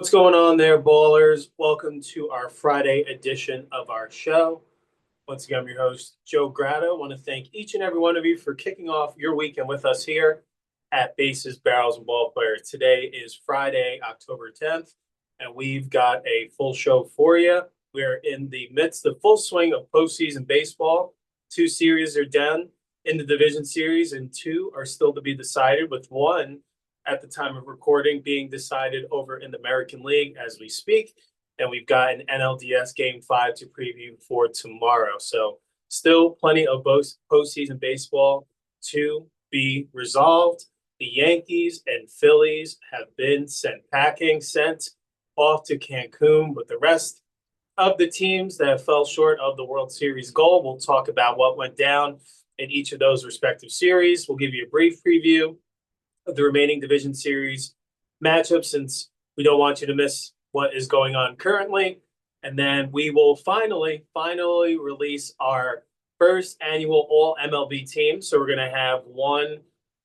What's going on there, ballers? Welcome to our Friday edition of our show. Once again, I'm your host, Joe Grotto. I want to thank each and every one of you for kicking off your weekend with us here at Bases, Barrels, and Ballplayers. Today is Friday, October 10th, and we've got a full show for you. We're in the midst of full swing of postseason baseball. Two series are done in the division series, and two are still to be decided, with one at the time of recording being decided over in the American League as we speak. And we've got an NLDS Game 5 to preview for tomorrow. So still plenty of both postseason baseball to be resolved. The Yankees and Phillies have been sent packing, sent off to Cancun with the rest of the teams that fell short of the World Series goal. We'll talk about what went down in each of those respective series. We'll give you a brief preview of the remaining division series matchups, since we don't want you to miss what is going on currently. And then we will finally release our first annual All-MLB team. So we're going to have one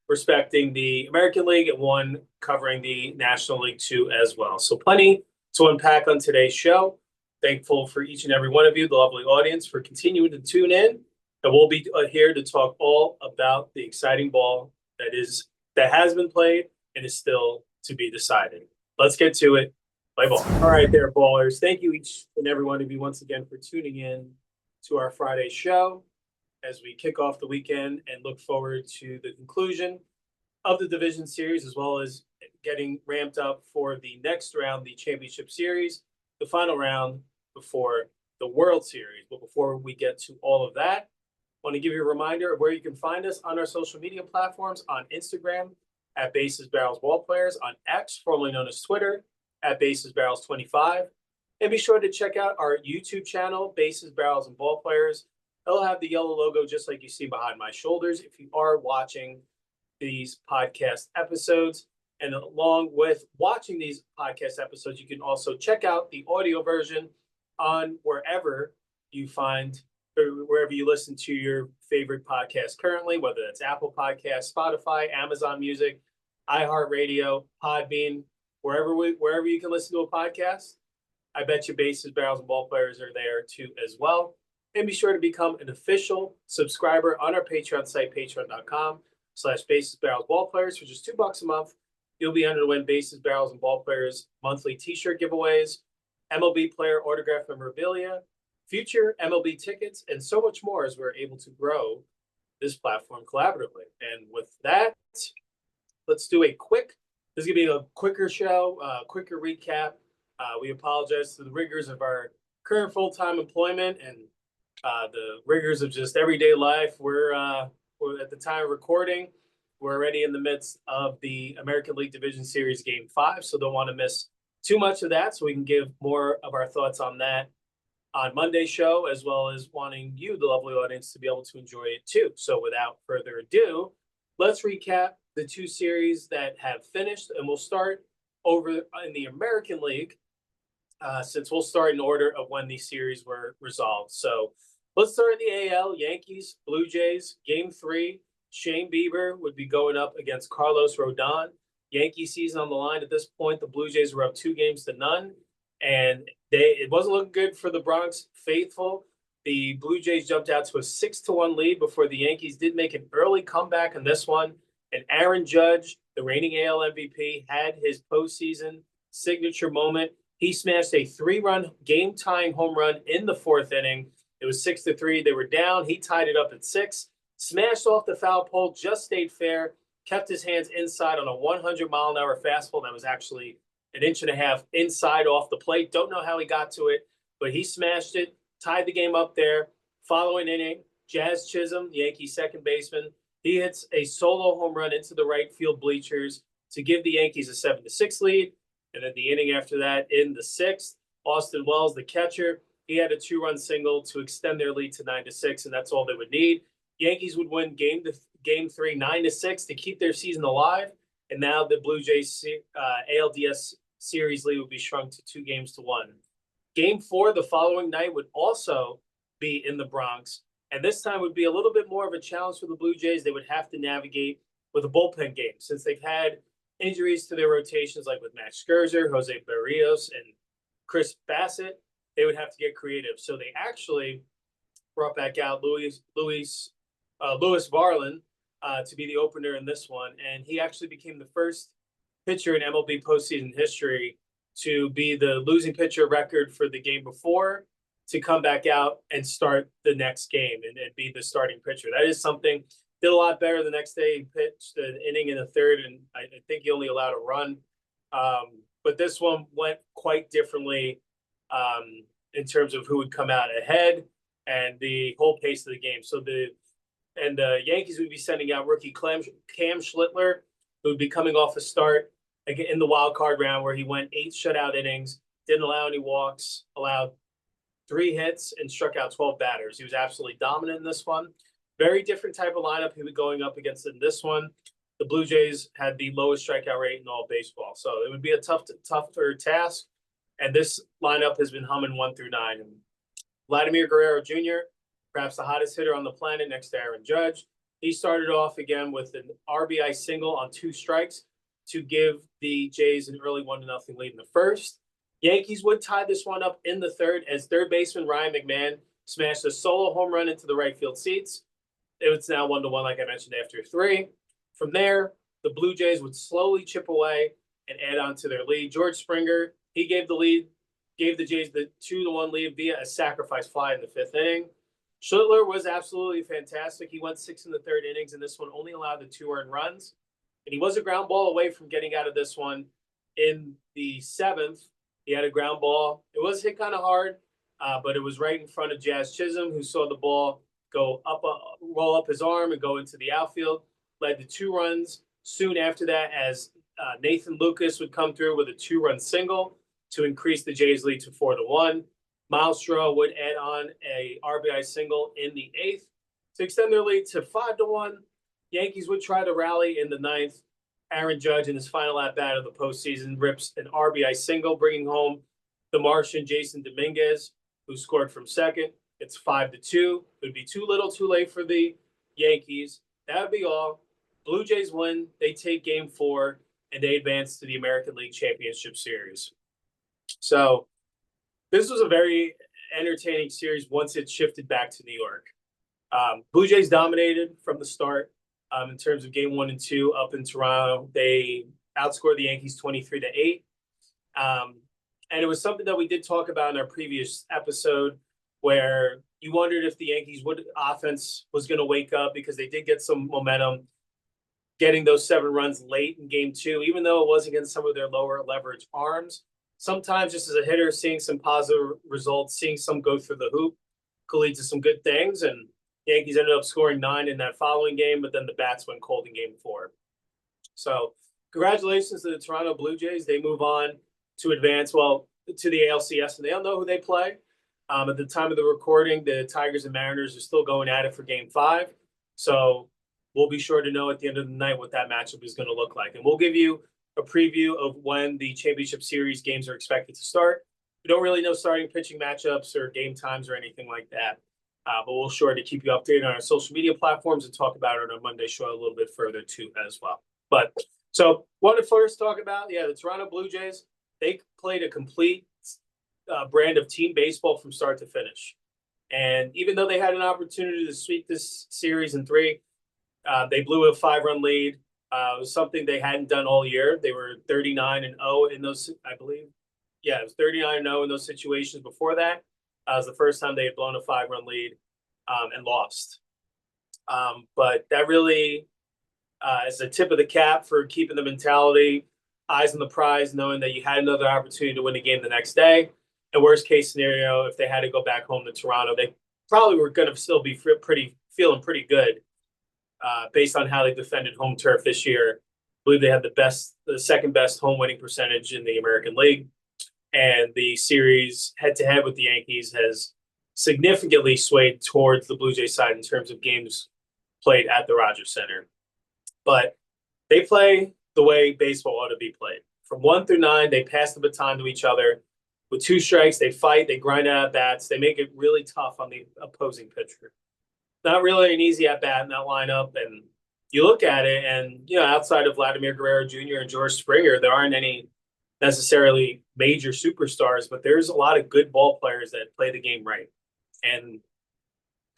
respecting the American League and one covering the National League 2 as well. So plenty to unpack on today's show. Thankful for each and every one of you, the lovely audience, for continuing to tune in. And we'll be here to talk all about the exciting ball that has been played and is still to be decided. Let's get to it. Play ball. All right, there, ballers. Thank you each and every one of you once again for tuning in to our Friday show as we kick off the weekend and look forward to the conclusion of the division series, as well as getting ramped up for the next round, the championship series, the final round before the World Series. But before we get to all of that, I want to give you a reminder of where you can find us on our social media platforms: on Instagram at Bases Barrels Ballplayers, on X, formerly known as Twitter, at Bases Barrels 25. And be sure to check out our YouTube channel, Bases Barrels and Ballplayers. It'll have the yellow logo just like you see behind my shoulders if you are watching these podcast episodes. And along with watching these podcast episodes, you can also check out the audio version on wherever you listen to your favorite podcast currently, whether that's Apple Podcasts, Spotify, Amazon Music, iHeartRadio, Podbean, wherever you can listen to a podcast. I bet you Bases, Barrels, and Ballplayers are there too as well. And be sure to become an official subscriber on our Patreon site, patreon.com/Bases, Barrels, Ballplayers. For just $2 a month, you'll be entered to win Bases, Barrels, and Ballplayers monthly t-shirt giveaways, MLB player autograph memorabilia, future MLB tickets, and so much more as we're able to grow this platform collaboratively. And with that, let's do this is going to be a quicker show, quicker recap. We apologize to the rigors of our current full-time employment and the rigors of just everyday life. We're at the time of recording, we're already in the midst of the American League Division Series Game 5, so don't want to miss too much of that, so we can give more of our thoughts on that on Monday's show, as well as wanting you, the lovely audience, to be able to enjoy it too. So without further ado, let's recap the two series that have finished, and we'll start over in the American League, since we'll start in order of when these series were resolved. So let's start in the AL. Yankees, Blue Jays, Game 3. Shane Bieber would be going up against Carlos Rodon. Yankee season on the line at this point. The Blue Jays were up 2-0, and it wasn't looking good for the Bronx faithful. The Blue Jays jumped out to a 6-1 lead before the Yankees did make an early comeback in this one. And Aaron Judge, the reigning AL MVP, had his postseason signature moment. He smashed a 3-run game-tying home run in the fourth inning. It was 6-3. They were down. He tied it up at 6. Smashed off the foul pole, just stayed fair, kept his hands inside on a 100-mile-an-hour fastball that was actually an inch and a half inside off the plate. Don't know how he got to it, but he smashed it, tied the game up there. Following inning, Jazz Chisholm, the Yankees second baseman, he hits a solo home run into the right field bleachers to give the Yankees a 7-6 lead. And then the inning after that, in the sixth, Austin Wells, the catcher, he had a 2-run single to extend their lead to 9-6, and that's all they would need. Yankees would win game 3, 9-6, to keep their season alive. And now the Blue Jays ALDS series lead would be shrunk to 2-1. Game 4 the following night would also be in the Bronx. And this time would be a little bit more of a challenge for the Blue Jays. They would have to navigate with a bullpen game, since they've had injuries to their rotations, like with Max Scherzer, Jose Barrios, and Chris Bassett, they would have to get creative. So they actually brought back out Louis Varlin to be the opener in this one, and he actually became the first pitcher in MLB postseason history to be the losing pitcher record for the game before to come back out and start the next game and be the starting pitcher. That is something. Did a lot better the next day. He pitched an inning in the third, and I think he only allowed a run. But this one went quite differently in terms of who would come out ahead and the whole pace of the game. So the Yankees would be sending out rookie Cam Schlittler, who would be coming off a start again in the wild card round where he went 8 shutout innings, didn't allow any walks, allowed 3 hits, and struck out 12 batters. He was absolutely dominant in this one. Very different type of lineup he was going up against in this one. The Blue Jays had the lowest strikeout rate in all baseball, so it would be a tougher task. And this lineup has been humming 1 through 9. And Vladimir Guerrero Jr., perhaps the hottest hitter on the planet next to Aaron Judge. He started off again with an RBI single on 2 strikes to give the Jays an early 1-0 lead in the first. Yankees would tie this one up in the third as third baseman Ryan McMahon smashed a solo home run into the right field seats. It was now 1-1, like I mentioned, after 3. From there, the Blue Jays would slowly chip away and add on to their lead. George Springer, he gave the Jays the 2-1 lead via a sacrifice fly in the 5th inning. Schlittler was absolutely fantastic. He went 6 in the 3rd innings, and this one only allowed the 2 earned runs. And he was a ground ball away from getting out of this one in the 7th. He had a ground ball. It was hit kind of hard, but it was right in front of Jazz Chisholm, who saw the ball go up, roll up his arm and go into the outfield. Led to 2 runs soon after that as Nathan Lucas would come through with a 2-run single to increase the Jays' lead to 4-1. Miles Straw would add on a RBI single in the 8th to extend their lead to 5-1. Yankees would try to rally in the 9th. Aaron Judge, in his final at-bat of the postseason, rips an RBI single, bringing home the Martian Jason Dominguez, who scored from second. It's 5-2. It would be too little, too late for the Yankees. That would be all. Blue Jays win. They take Game 4, and they advance to the American League Championship Series. So this was a very entertaining series once it shifted back to New York. Blue Jays dominated from the start in terms of Game 1 and 2 up in Toronto. They outscored the Yankees 23-8. And it was something that we did talk about in our previous episode where you wondered if the Yankees offense was going to wake up because they did get some momentum getting those 7 runs late in Game 2, even though it was against some of their lower leverage arms. Sometimes just as a hitter, seeing some positive results, seeing some go through the hoop could lead to some good things. And Yankees ended up scoring 9 in that following game, but then the bats went cold in Game 4. So congratulations to the Toronto Blue Jays. They move on to advance, to the ALCS, and they don't know who they play. At the time of the recording, the Tigers and Mariners are still going at it for Game 5. So we'll be sure to know at the end of the night what that matchup is going to look like. And we'll give you a preview of when the championship series games are expected to start. We don't really know starting pitching matchups or game times or anything like that. But we'll sure to keep you updated on our social media platforms and talk about it on our Monday show a little bit further too as well. But so want to first talk about, the Toronto Blue Jays. They played a complete brand of team baseball from start to finish. And even though they had an opportunity to sweep this series in 3, they blew a 5-run lead. It was something they hadn't done all year. They were 39-0 in those, I believe. Yeah, it was 39-0 in those situations before that. It was the first time they had blown a 5-run lead and lost. But that really is a tip of the cap for keeping the mentality, eyes on the prize, knowing that you had another opportunity to win the game the next day. And worst case scenario, if they had to go back home to Toronto, they probably were going to still be feeling pretty good based on how they defended home turf this year. I believe they had the second best home winning percentage in the American League. And the series head-to-head with the Yankees has significantly swayed towards the Blue Jays side in terms of games played at the Rogers Center. But they play the way baseball ought to be played. From 1 through 9, they pass the baton to each other. With 2 strikes, they fight, they grind out at-bats. They make it really tough on the opposing pitcher. Not really an easy at-bat in that lineup, and you look at it and, outside of Vladimir Guerrero Jr. and George Springer, there aren't any necessarily major superstars, but there's a lot of good ball players that play the game right. And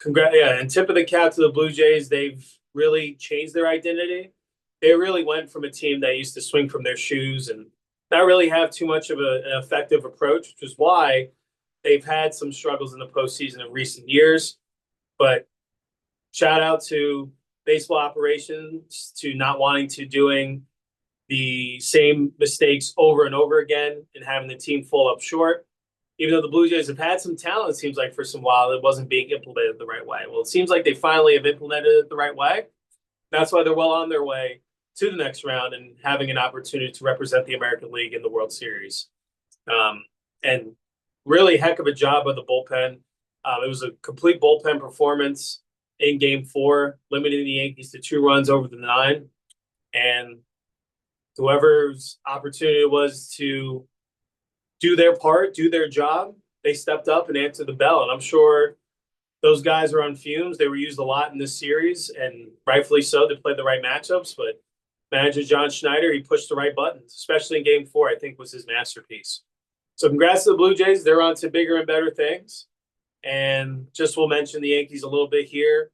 and tip of the cap to the Blue Jays. They've really changed their identity. They really went from a team that used to swing from their shoes and not really have too much of an effective approach, which is why they've had some struggles in the postseason in recent years. But shout out to baseball operations to not wanting to doing the same mistakes over and over again and having the team full up short. Even though the Blue Jays have had some talent, it seems like for some while it wasn't being implemented the right way. Well, it seems like they finally have implemented it the right way. That's why they're well on their way to the next round and having an opportunity to represent the American League in the World Series. And really heck of a job by the bullpen. It was a complete bullpen performance in Game 4, limiting the Yankees to 2 runs over the 9. And whoever's opportunity it was to do their part, do their job, they stepped up and answered the bell. And I'm sure those guys are on fumes. They were used a lot in this series, and rightfully so. They played the right matchups, but manager John Schneider, he pushed the right buttons, especially in Game 4, I think was his masterpiece. So congrats to the Blue Jays. They're on to bigger and better things. And just we'll mention the Yankees a little bit here.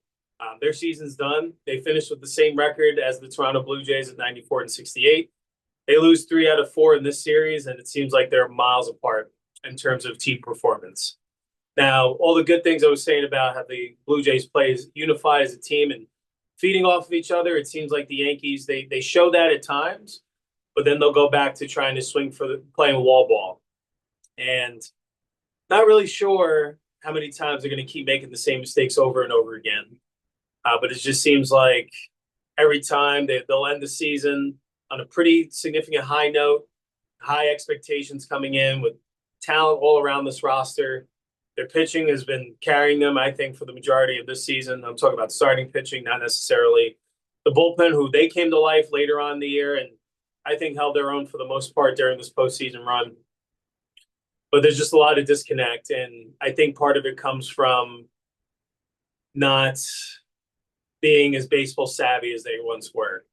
Their season's done. They finished with the same record as the Toronto Blue Jays at 94-68. They lose 3 out of 4 in this series, and it seems like they're miles apart in terms of team performance. Now, all the good things I was saying about how the Blue Jays play is unified as a team and feeding off of each other, it seems like the Yankees, they show that at times, but then they'll go back to trying to swing for playing wall ball. And not really sure how many times they're going to keep making the same mistakes over and over again. But it just seems like every time they'll end the season on a pretty significant high note, high expectations coming in with talent all around this roster. Their pitching has been carrying them, I think, for the majority of this season. I'm talking about starting pitching, not necessarily the bullpen, who they came to life later on in the year and I think held their own for the most part during this postseason run. But there's just a lot of disconnect, and I think part of it comes from not being as baseball savvy as they once were.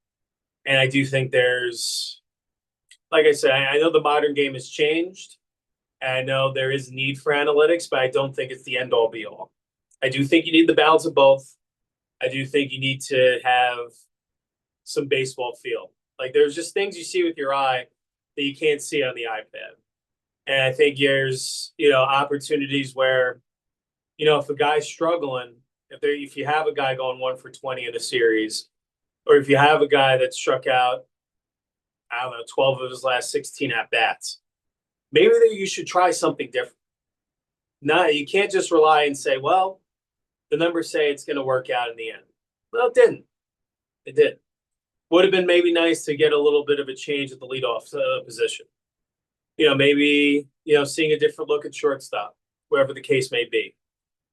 And I do think there's, like I said, I know the modern game has changed. And I know there is need for analytics, but I don't think it's the end all be all. I do think you need the balance of both. I do think you need to have some baseball feel. Like there's just things you see with your eye that you can't see on the iPad. And I think there's, opportunities where, if a guy's struggling, if you have a guy going 1 for 20 in a series, or if you have a guy that struck out, 12 of his last 16 at bats, maybe you should try something different. You can't just rely and say, well, the numbers say it's going to work out in the end. Well, it didn't. It did. Would have been maybe nice to get a little bit of a change at the leadoff position. Maybe, seeing a different look at shortstop, wherever the case may be.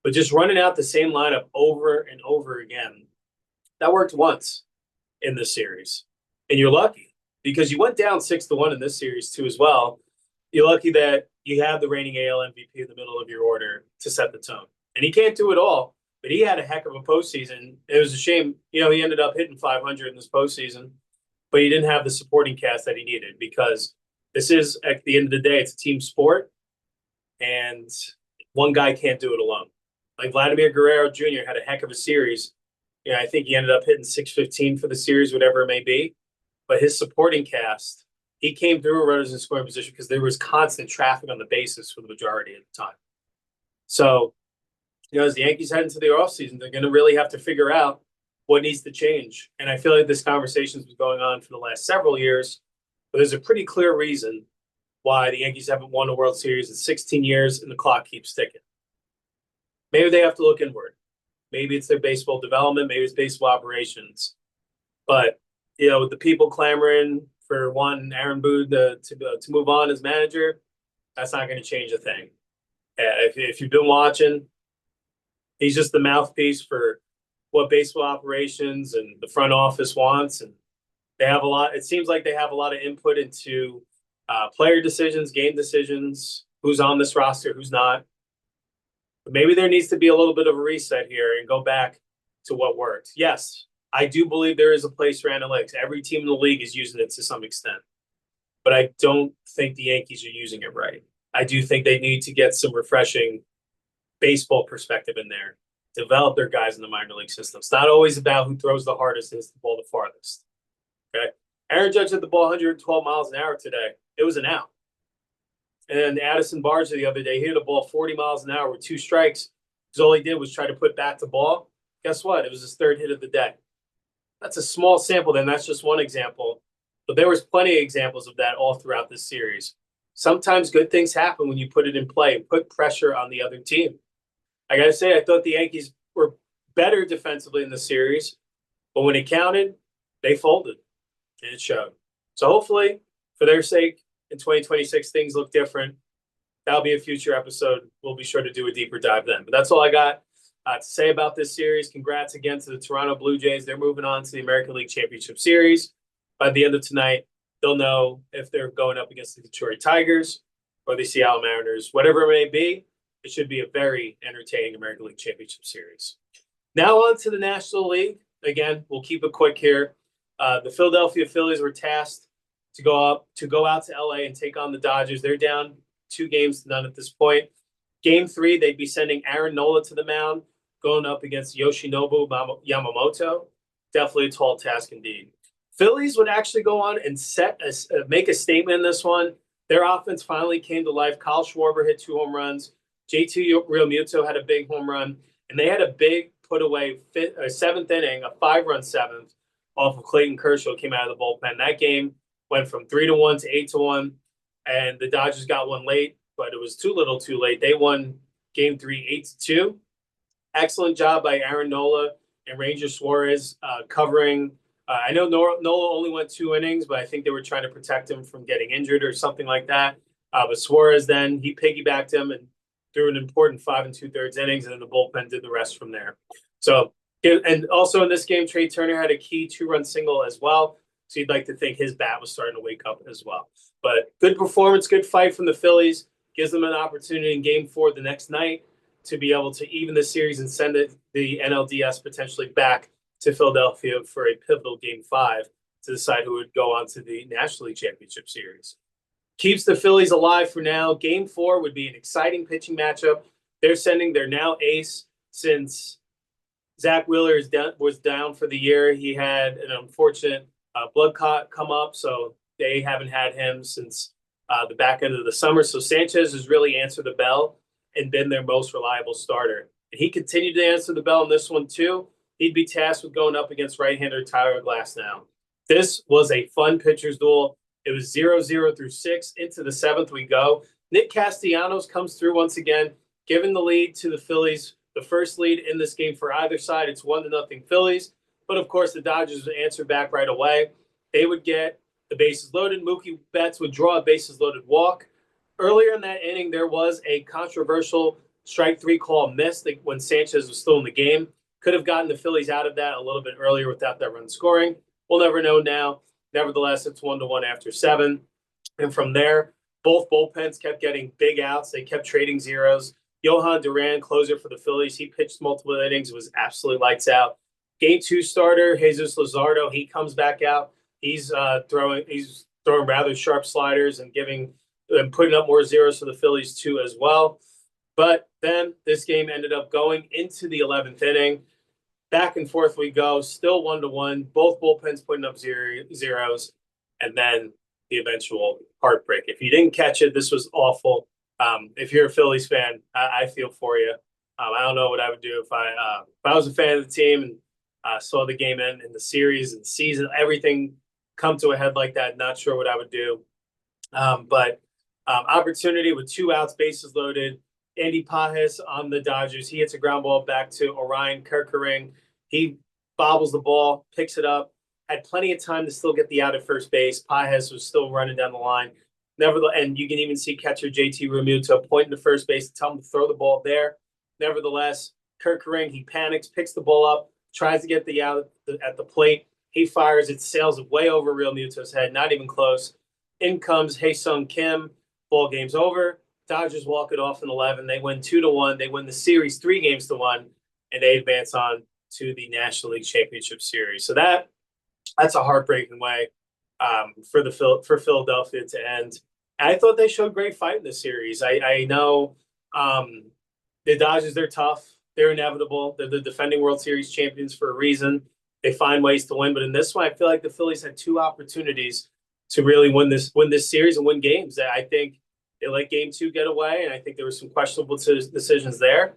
But just running out the same lineup over and over again, that worked once in this series. And you're lucky because you went down 6-1 in this series too as well. You're lucky that you have the reigning AL MVP in the middle of your order to set the tone. And he can't do it all, but he had a heck of a postseason. It was a shame, he ended up hitting 500 in this postseason, but he didn't have the supporting cast that he needed because this is, at the end of the day, it's a team sport, and one guy can't do it alone. Like Vladimir Guerrero Jr. had a heck of a series. I think he ended up hitting 615 for the series, whatever it may be. But his supporting cast, he came through runners in scoring position because there was constant traffic on the bases for the majority of the time. So, as the Yankees head into the offseason, they're going to really have to figure out what needs to change. And I feel like this conversation's been going on for the last several years, but there's a pretty clear reason why the Yankees haven't won a World Series in 16 years and the clock keeps ticking. Maybe they have to look inward. Maybe it's their baseball development. Maybe it's baseball operations. But, with the people clamoring for one Aaron Boone to move on as manager, that's not going to change a thing. If you've been watching, he's just the mouthpiece for what baseball operations and the front office wants. And they have a lot. It seems like they have a lot of input into player decisions, game decisions, who's on this roster, who's not. But maybe there needs to be a little bit of a reset here and go back to what worked. Yes, I do believe there is a place for analytics. Every team in the league is using it to some extent, but I don't think the Yankees are using it right. I do think they need to get some refreshing baseball perspective in there, develop their guys in the minor league system. It's not always about who throws the hardest and hits the ball the farthest. Okay. Aaron Judge hit the ball 112 miles an hour today. It was an out. And Addison Barger the other day, he hit a ball 40 miles an hour with 2 strikes because all he did was try to put bat to ball. Guess what? It was his 3rd hit of the day. That's a small sample, then that's just one example. But there was plenty of examples of that all throughout this series. Sometimes good things happen when you put it in play and put pressure on the other team. I got to say, I thought the Yankees were better defensively in the series, but when it counted, they folded, and it showed. So hopefully, for their sake, in 2026, things look different. That'll be a future episode. We'll be sure to do a deeper dive then. But that's all I got to say about this series. Congrats again to the Toronto Blue Jays. They're moving on to the American League Championship Series. By the end of tonight, they'll know if they're going up against the Detroit Tigers or the Seattle Mariners. Whatever it may be, it should be a very entertaining American League Championship Series. Now on to the National League. Again, we'll keep it quick here. The Philadelphia Phillies were tasked to go out to LA and take on the Dodgers. They're down 2-0 at this point. Game 3, they'd be sending Aaron Nola to the mound, going up against Yoshinobu Yamamoto. Definitely a tall task indeed. Phillies would actually go on and make a statement in this one. Their offense finally came to life. Kyle Schwarber hit 2 home runs. JT Realmuto had a big home run, and they had a big put-away 7th inning, a 5-run 7th off of Clayton Kershaw came out of the bullpen. That game went from 3-1 to 8-1, and the Dodgers got one late, but it was too little too late. They won Game 3 8-2. Excellent job by Aaron Nola and Ranger Suarez covering. I know Nola only went 2 innings, but I think they were trying to protect him from getting injured or something like that. But Suarez then, he piggybacked him and threw an important 5 2/3 innings, and then the bullpen did the rest from there. So, and also in this game, Trey Turner had a key 2-run single as well. So you'd like to think his bat was starting to wake up as well. But good performance, good fight from the Phillies. Gives them an opportunity in Game 4 the next night to be able to even the series and send the NLDS potentially back to Philadelphia for a pivotal Game 5 to decide who would go on to the National League Championship Series. Keeps the Phillies alive for now. Game 4 would be an exciting pitching matchup. They're sending their now ace since Zach Wheeler was down for the year. He had an unfortunate blood clot come up, so they haven't had him since the back end of the summer. So Sanchez has really answered the bell and been their most reliable starter. And he continued to answer the bell in this one too. He'd be tasked with going up against right-hander Tyler Glasnow. This was a fun pitcher's duel. It was 0-0 through 6. Into the 7th we go. Nick Castellanos comes through once again, giving the lead to the Phillies. The first lead in this game for either side. It's 1-0 Phillies. But, of course, the Dodgers would answer back right away. They would get the bases loaded. Mookie Betts would draw a bases-loaded walk. Earlier in that inning, there was a controversial strike 3 call missed when Sanchez was still in the game. Could have gotten the Phillies out of that a little bit earlier without that run scoring. We'll never know now. Nevertheless, it's 1-1 after 7. And from there, both bullpens kept getting big outs. They kept trading zeros. Johan Duran, closer for the Phillies, he pitched multiple innings. It was absolutely lights out. Game 2 starter, Jesus Luzardo, he comes back out. He's throwing rather sharp sliders and putting up more zeros for the Phillies too as well. But then this game ended up going into the 11th inning. Back and forth we go, still 1-1. Both bullpens putting up zeros, and then the eventual heartbreak. If you didn't catch it, this was awful. If you're a Phillies fan, I feel for you. I don't know what I would do if I was a fan of the team and saw the game end in the series and the season, everything come to a head like that. Not sure what I would do. But opportunity with 2 outs, bases loaded. Andy Pajes on the Dodgers. He hits a ground ball back to Orion Kerkering. He bobbles the ball, picks it up, had plenty of time to still get the out at first base. Pajes was still running down the line. Nevertheless, and you can even see catcher JT Realmuto pointing to first base to tell him to throw the ball there. Nevertheless, Kerkering, he panics, picks the ball up, tries to get the out at the plate. He fires, it sails way over Realmuto's head, not even close. In comes Hae-Sung Kim. Ball game's over. Dodgers walk it off in 11. They win 2-1. They win the series 3-1, and they advance on to the National League Championship Series. So that's a heartbreaking way for Philadelphia to end. And I thought they showed great fight in this series. I know the Dodgers, they're tough. They're inevitable. They're the defending World Series champions for a reason. They find ways to win. But in this one, I feel like the Phillies had two opportunities to really win this series and win games. I think they let Game 2 get away, and I think there were some questionable decisions there.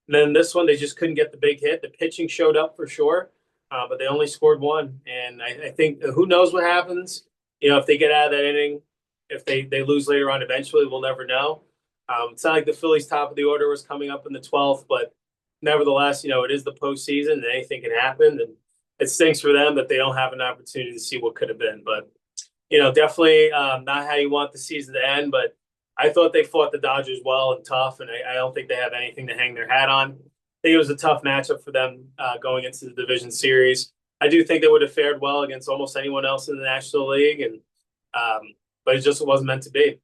And then this one, they just couldn't get the big hit. The pitching showed up for sure, but they only scored one. And I think who knows what happens. If they get out of that inning, if they lose later on eventually, we'll never know. It's not like the Phillies' top of the order was coming up in the 12th, but nevertheless, it is the postseason and anything can happen. And it stinks for them that they don't have an opportunity to see what could have been. But, definitely not how you want the season to end. But I thought they fought the Dodgers well and tough, and I don't think they have anything to hang their hat on. I think it was a tough matchup for them going into the division series. I do think they would have fared well against almost anyone else in the National League, and but it just wasn't meant to be.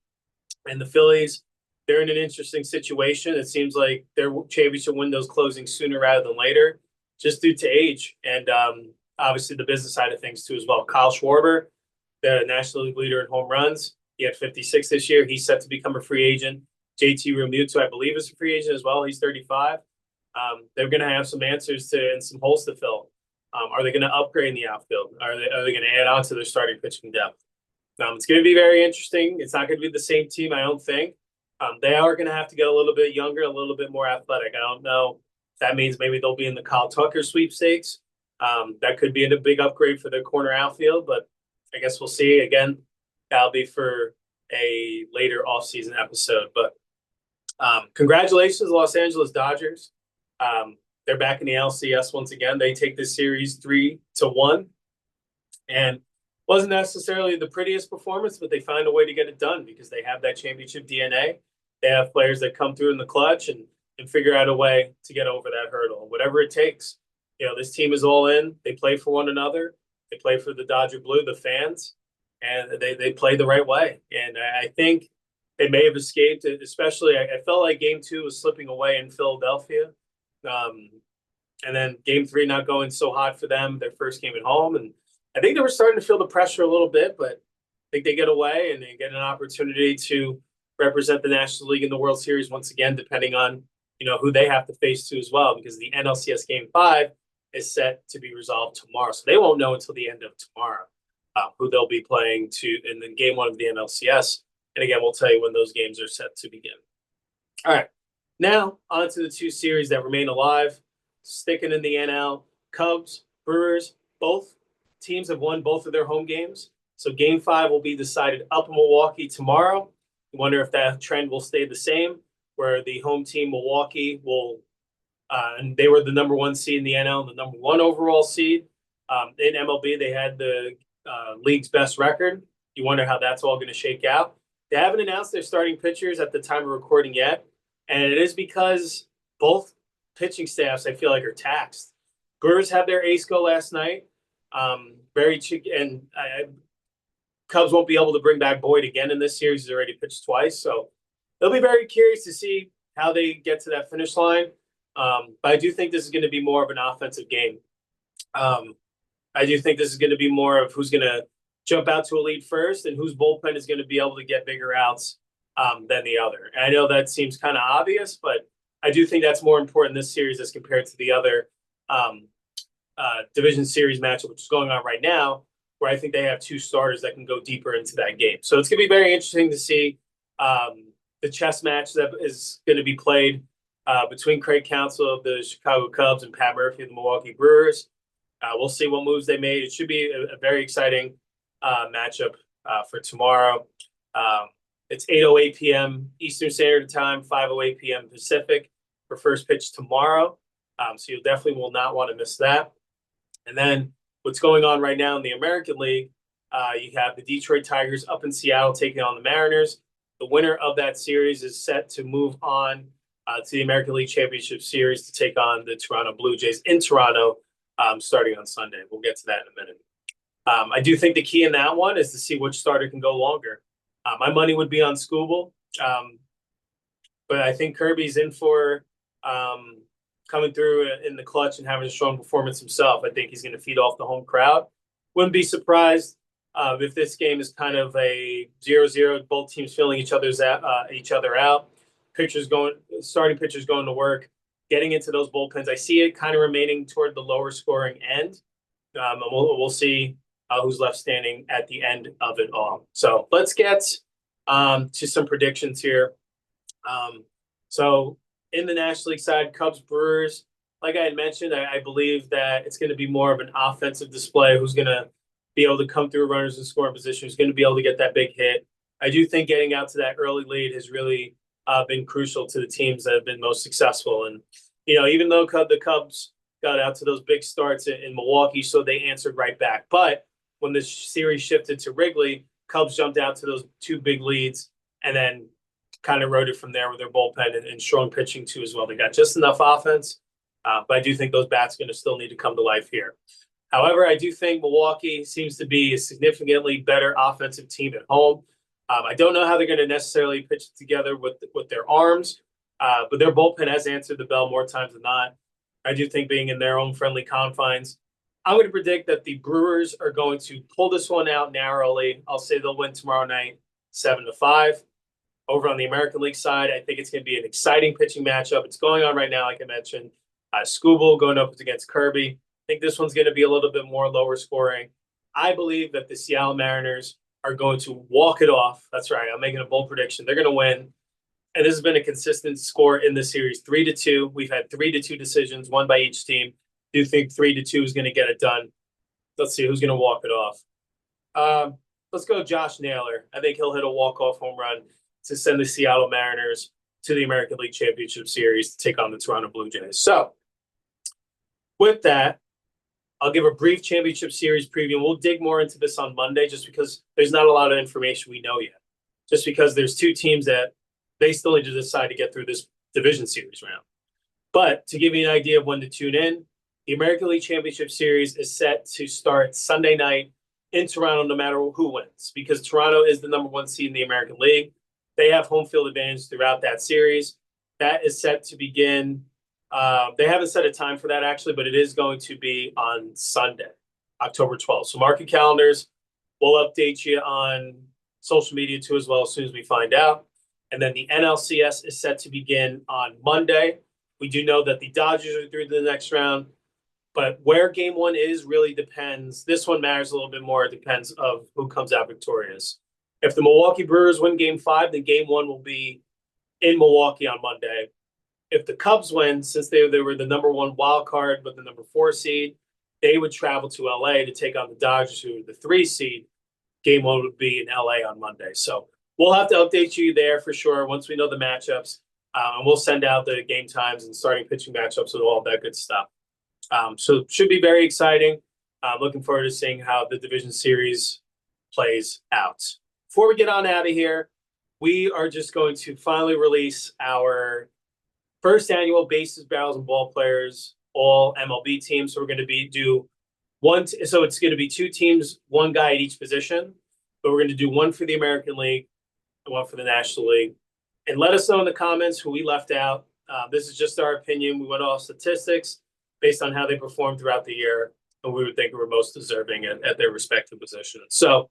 And the Phillies, they're in an interesting situation. It seems like their championship window's closing sooner rather than later, just due to age and obviously the business side of things too as well. Kyle Schwarber, the National League leader in home runs, he had 56 this year. He's set to become a free agent. JT Realmuto, I believe, is a free agent as well. He's 35. They're going to have some answers and some holes to fill. Are they going to upgrade in the outfield? Are they going to add on to their starting pitching depth? It's going to be very interesting. It's not going to be the same team, I don't think. They are going to have to get a little bit younger, a little bit more athletic. I don't know if that means maybe they'll be in the Kyle Tucker sweepstakes. That could be a big upgrade for their corner outfield, but I guess we'll see. Again, that'll be for a later offseason episode. But congratulations, Los Angeles Dodgers. They're back in the LCS once again. They take this series 3-1. And wasn't necessarily the prettiest performance, but they find a way to get it done because they have that championship DNA. They have players that come through in the clutch and figure out a way to get over that hurdle, whatever it takes. This team is all in. They play for one another. They play for the Dodger Blue, the fans, and they play the right way. And I think they may have escaped it, especially I felt like Game 2 was slipping away in Philadelphia. And then Game 3 not going so hot for them, their first game at home. And I think they were starting to feel the pressure a little bit, but I think they get away and they get an opportunity to represent the National League in the World Series once again, depending on, who they have to face too as well, because the NLCS Game 5 is set to be resolved tomorrow. So they won't know until the end of tomorrow who they'll be playing in the Game 1 of the NLCS. And again, we'll tell you when those games are set to begin. All right, now on to the two series that remain alive. Sticking in the NL, Cubs, Brewers, both teams have won both of their home games. So Game 5 will be decided up in Milwaukee tomorrow. You wonder if that trend will stay the same, where the home team, Milwaukee, will and they were the number 1 seed in the NL, the number 1 overall seed. In MLB, they had the league's best record. You wonder how that's all going to shake out. They haven't announced their starting pitchers at the time of recording yet, and it is because both pitching staffs, I feel like, are taxed. Brewers had their ace go last night. Cubs won't be able to bring back Boyd again in this series. He's already pitched twice, so they'll be very curious to see how they get to that finish line. But I do think this is going to be more of an offensive game. I do think this is going to be more of who's going to jump out to a lead first and whose bullpen is going to be able to get bigger outs than the other. And I know that seems kind of obvious, but I do think that's more important in this series as compared to the other division series matchup, which is going on right now, where I think they have two starters that can go deeper into that game. So it's going to be very interesting to see the chess match that is going to be played between Craig Counsell of the Chicago Cubs and Pat Murphy of the Milwaukee Brewers. We'll see what moves they made. It should be a very exciting matchup for tomorrow. It's 8:08 p.m. Eastern Standard Time, 5:08 p.m. Pacific for first pitch tomorrow. So you definitely will not want to miss that. And then what's going on right now in the American League, you have the Detroit Tigers up in Seattle taking on the Mariners. The winner of that series is set to move on to the American League Championship Series to take on the Toronto Blue Jays in Toronto starting on Sunday. We'll get to that in a minute. I do think the key in that one is to see which starter can go longer. My money would be on Skubal, but I think Kirby's in for coming through in the clutch and having a strong performance himself. I think he's going to feed off the home crowd. Wouldn't be surprised if this game is kind of a 0-0, both teams filling each other out. Starting pitchers going to work, getting into those bullpens. I see it kind of remaining toward the lower scoring end. And we'll see who's left standing at the end of it all. So let's get to some predictions here. So in the National League side, Cubs, Brewers, like I had mentioned, I believe that it's going to be more of an offensive display. Who's going to be able to come through runners in scoring position, who's going to be able to get that big hit. I do think getting out to that early lead has really been crucial to the teams that have been most successful. And, even though the Cubs got out to those big starts in Milwaukee, so they answered right back. But when the series shifted to Wrigley, Cubs jumped out to those two big leads and then kind of rode it from there with their bullpen and strong pitching too as well. They got just enough offense, but I do think those bats are going to still need to come to life here. However, I do think Milwaukee seems to be a significantly better offensive team at home. I don't know how they're going to necessarily pitch it together with their arms, but their bullpen has answered the bell more times than not. I do think being in their own friendly confines, I'm going to predict that the Brewers are going to pull this one out narrowly. I'll say they'll win tomorrow night 7-5. Over on the American League side, I think it's going to be an exciting pitching matchup. It's going on right now, like I mentioned. Skubal going up against Kirby. I think this one's going to be a little bit more lower scoring. I believe that the Seattle Mariners are going to walk it off. That's right. I'm making a bold prediction. They're going to win. And this has been a consistent score in this series, 3-2. We've had 3-2 decisions, one by each team. Do think 3-2 is going to get it done. Let's see who's going to walk it off. Let's go Josh Naylor. I think he'll hit a walk-off home run to send the Seattle Mariners to the American League Championship Series to take on the Toronto Blue Jays. So with that, I'll give a brief championship series preview. We'll dig more into this on Monday just because there's not a lot of information we know yet. Just because there's two teams that they still need to decide to get through this division series round. But to give you an idea of when to tune in, the American League Championship Series is set to start Sunday night in Toronto no matter who wins because Toronto is the number one seed in the American League. They have home field advantage throughout that series. That is set to begin. They haven't set a time for that, actually, but it is going to be on Sunday, October 12th. So mark your calendars. We'll update you on social media, too, as well as soon as we find out. And then the NLCS is set to begin on Monday. We do know that the Dodgers are through to the next round, but where game one is really depends. This one matters a little bit more. It depends of who comes out victorious. If the Milwaukee Brewers win game 5, then game 1 will be in Milwaukee on Monday. If the Cubs win, since they were the number 1 wild card but the number 4 seed, they would travel to LA to take on the Dodgers, who are the 3 seed. Game 1 would be in LA on Monday. So we'll have to update you there for sure once we know the matchups. And we'll send out the game times and starting pitching matchups and all that good stuff. So it should be very exciting. Looking forward to seeing how the division series plays out. Before we get on out of here, we are just going to finally release our first annual Bases, Barrels, and Ball Players All-MLB team. So we're going to do one. So it's going to be 2 teams, 1 guy at each position. But we're going to do 1 for the American League and 1 for the National League. And let us know in the comments who we left out. This is just our opinion. We went off statistics based on how they performed throughout the year, and we would think were most deserving at their respective positions. So,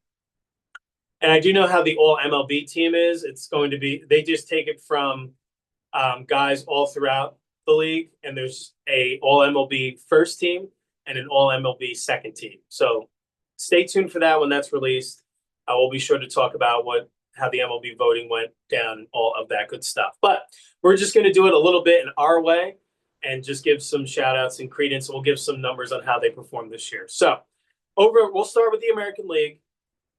and I do know how the All-MLB team is. It's going to be, they just take it from guys all throughout the league, and there's a All-MLB first team and an All-MLB second team. So stay tuned for that when that's released. We'll be sure to talk about how the MLB voting went down, all of that good stuff. But we're just going to do it a little bit in our way and just give some shout outs and credence. We'll give some numbers on how they performed this year. So we'll start with the American League.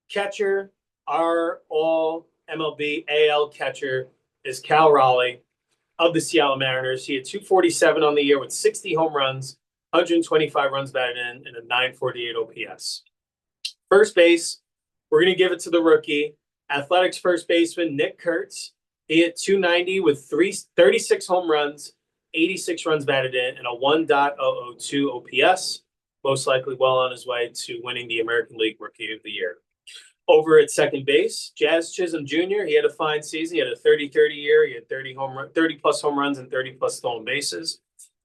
Catcher, our All-MLB AL catcher is Cal Raleigh of the Seattle Mariners. He had 247 on the year with 60 home runs, 125 runs batted in, and a 948 OPS. First base, we're going to give it to the rookie, Athletics first baseman Nick Kurtz. He hit 290 with 36 home runs, 86 runs batted in, and a 1.002 OPS. Most likely well on his way to winning the American League Rookie of the Year. Over at second base, Jazz Chisholm Jr., he had a fine season. He had a 30-30 year. He had 30-plus home runs and 30-plus stolen bases.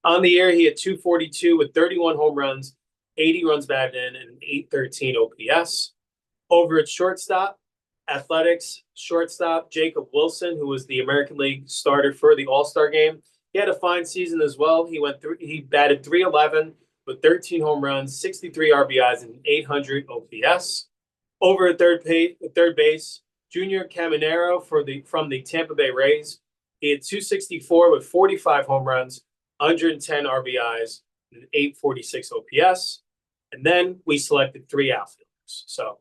On the year, he had 242 with 31 home runs, 80 runs batted in, and an 813 OPS. Over at shortstop, Athletics shortstop Jacob Wilson, who was the American League starter for the All-Star game. He had a fine season as well. He batted 311 with 13 home runs, 63 RBIs, and 800 OPS. Over at third base, Junior Caminero from the Tampa Bay Rays. He had 264 with 45 home runs, 110 RBIs, and 846 OPS. And then we selected 3 outfielders. So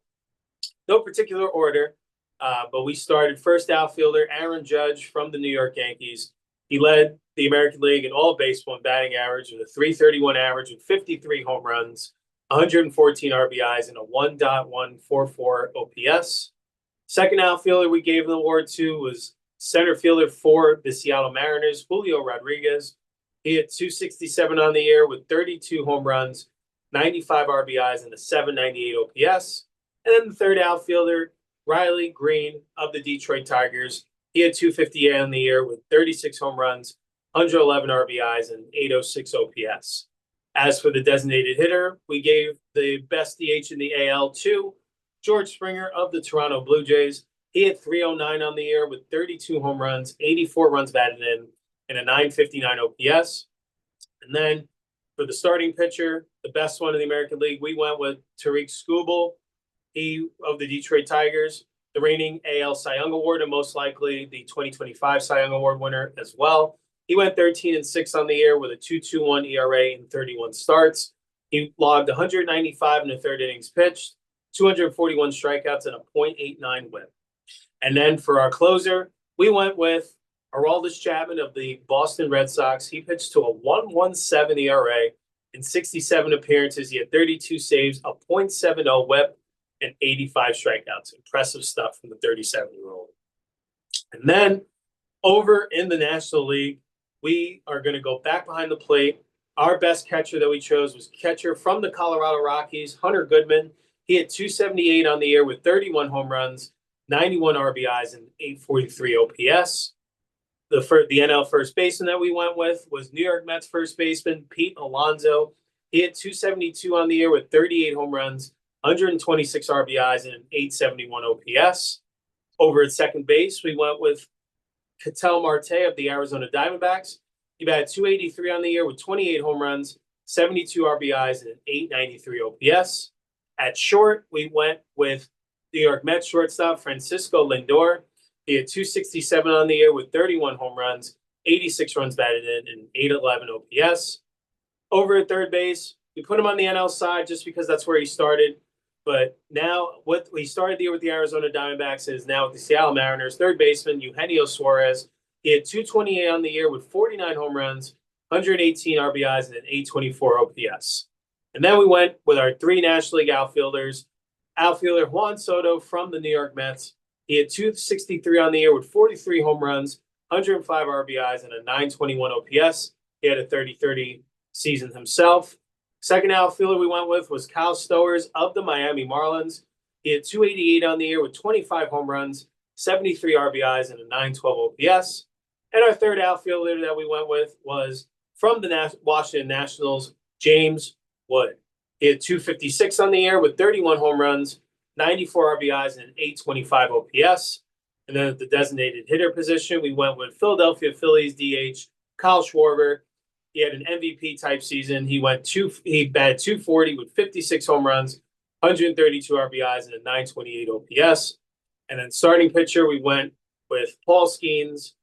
no particular order, but we started first outfielder Aaron Judge from the New York Yankees. He led the American League in all baseball and batting average with a 331 average with 53 home runs, 114 RBIs, and a 1.144 OPS. Second outfielder we gave the award to was center fielder for the Seattle Mariners, Julio Rodriguez. He had 267 on the year with 32 home runs, 95 RBIs, and a 798 OPS. And then the third outfielder, Riley Green of the Detroit Tigers. He had 258 on the year with 36 home runs, 111 RBIs, and 806 OPS. As for the designated hitter, we gave the best DH in the AL to George Springer of the Toronto Blue Jays. He had 309 on the year with 32 home runs, 84 runs batted in, and a 959 OPS. And then for the starting pitcher, the best one in the American League, we went with Tariq Skubal. He of the Detroit Tigers, the reigning AL Cy Young Award, and most likely the 2025 Cy Young Award winner as well. He went 13-6 on the year with a 2.21 ERA in 31 starts. He logged 195 in the third innings pitched, 241 strikeouts, and a .89 whip. And then for our closer, we went with Aroldis Chapman of the Boston Red Sox. He pitched to a 1.17 ERA in 67 appearances. He had 32 saves, a .70 whip, and 85 strikeouts. Impressive stuff from the 37-year-old. And then over in the National League, we are going to go back behind the plate. Our best catcher that we chose was catcher from the Colorado Rockies, Hunter Goodman. He had 278 on the year with 31 home runs, 91 RBIs, and 843 OPS. The NL first baseman that we went with was New York Mets first baseman Pete Alonso. He had 272 on the year with 38 home runs, 126 RBIs, and an 871 OPS. Over at second base, we went with Ketel Marte of the Arizona Diamondbacks. He batted 283 on the year with 28 home runs, 72 RBIs, and an 893 OPS. At short, we went with New York Mets shortstop Francisco Lindor. He had 267 on the year with 31 home runs, 86 runs batted in, and 811 OPS. Over at third base, we put him on the NL side just because that's where he started. But now, he started the year with the Arizona Diamondbacks and is now with the Seattle Mariners. Third baseman Eugenio Suarez. He had 228 on the year with 49 home runs, 118 RBIs, and an 824 OPS. And then we went with our 3 National League outfielders. Outfielder Juan Soto from the New York Mets. He had 263 on the year with 43 home runs, 105 RBIs, and a 921 OPS. He had a 30-30 season himself. Second outfielder we went with was Kyle Stowers of the Miami Marlins. He had 288 on the year with 25 home runs, 73 RBIs, and a 912 OPS. And our third outfielder that we went with was from the Washington Nationals, James Wood. He had 256 on the year with 31 home runs, 94 RBIs, and an 825 OPS. And then at the designated hitter position, we went with Philadelphia Phillies DH Kyle Schwarber. He had an MVP-type season. He batted 240 with 56 home runs, 132 RBIs, and a 928 OPS. And then starting pitcher, we went with Paul Skeens.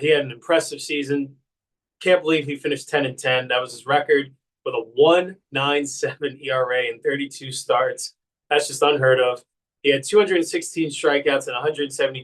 He had an impressive season. Can't believe he finished 10-10. That was his record with a 1.97 ERA in 32 starts. That's just unheard of. He had 216 strikeouts and 187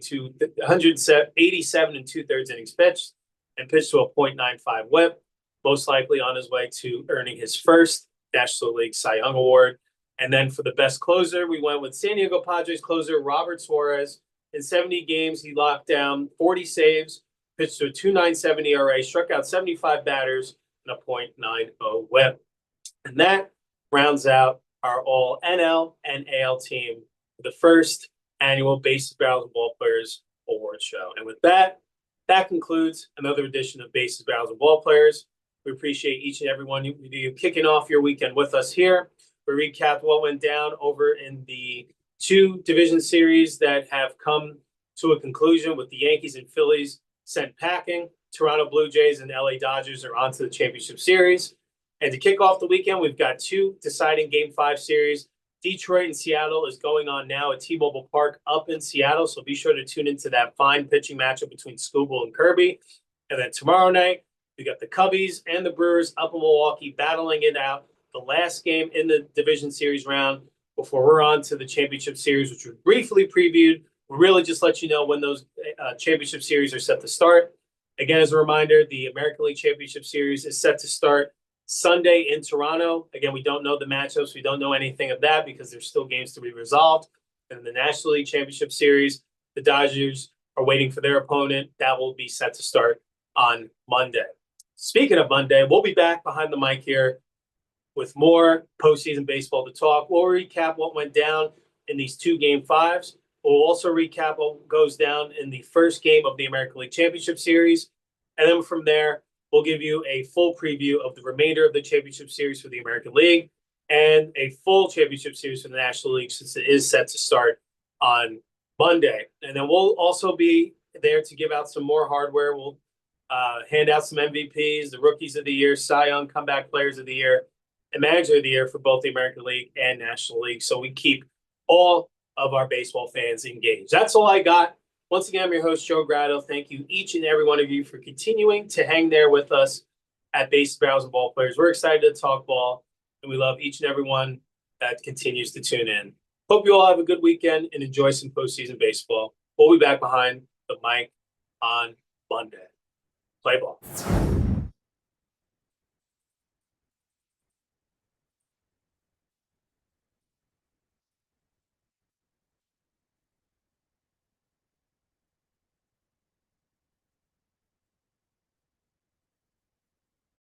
and 2/3 innings pitched, and pitched to a .95 whip, most likely on his way to earning his first National League Cy Young Award. And then for the best closer, we went with San Diego Padres closer Robert Suarez. In 70 games, he locked down 40 saves, pitched to a 2.97 ERA, struck out 75 batters, and a .90 whip. And that rounds out our all NL and AL team for the first annual Bases, Barrels, and Ball Players Award Show. And with that, that concludes another edition of Bases, Barrels, and Ball Players. We appreciate each and every one of you kicking off your weekend with us here. We recapped what went down over in the two division series that have come to a conclusion with the Yankees and Phillies sent packing. Toronto Blue Jays and LA Dodgers are on to the championship series. And to kick off the weekend, we've got two deciding Game 5 series. Detroit and Seattle is going on now at T-Mobile Park up in Seattle, so be sure to tune into that fine pitching matchup between Skubal and Kirby. And then tomorrow night, we got the Cubbies and the Brewers up in Milwaukee battling it out. The last game in the division series round before we're on to the championship series, which we briefly previewed. We'll really just let you know when those championship series are set to start. Again, as a reminder, the American League Championship Series is set to start Sunday in Toronto. Again, we don't know the matchups. We don't know anything of that because there's still games to be resolved. And in the National League Championship Series, the Dodgers are waiting for their opponent. That will be set to start on Monday. Speaking of Monday, we'll be back behind the mic here with more postseason baseball to talk. We'll recap what went down in these two Game 5s. We'll also recap what goes down in the first game of the American League Championship Series. And then from there, we'll give you a full preview of the remainder of the championship series for the American League and a full championship series for the National League since it is set to start on Monday. And then we'll also be there to give out some more hardware. We'll hand out some MVPs, the Rookies of the Year, Cy Young, Comeback Players of the Year, and Manager of the Year for both the American League and National League. So we keep all of our baseball fans engaged. That's all I got. Once again, I'm your host, Joe Grado. Thank you, each and every one of you, for continuing to hang there with us at Bases, Barrels, and Ball Players. We're excited to talk ball, and we love each and every one that continues to tune in. Hope you all have a good weekend and enjoy some postseason baseball. We'll be back behind the mic on Monday. Play ball.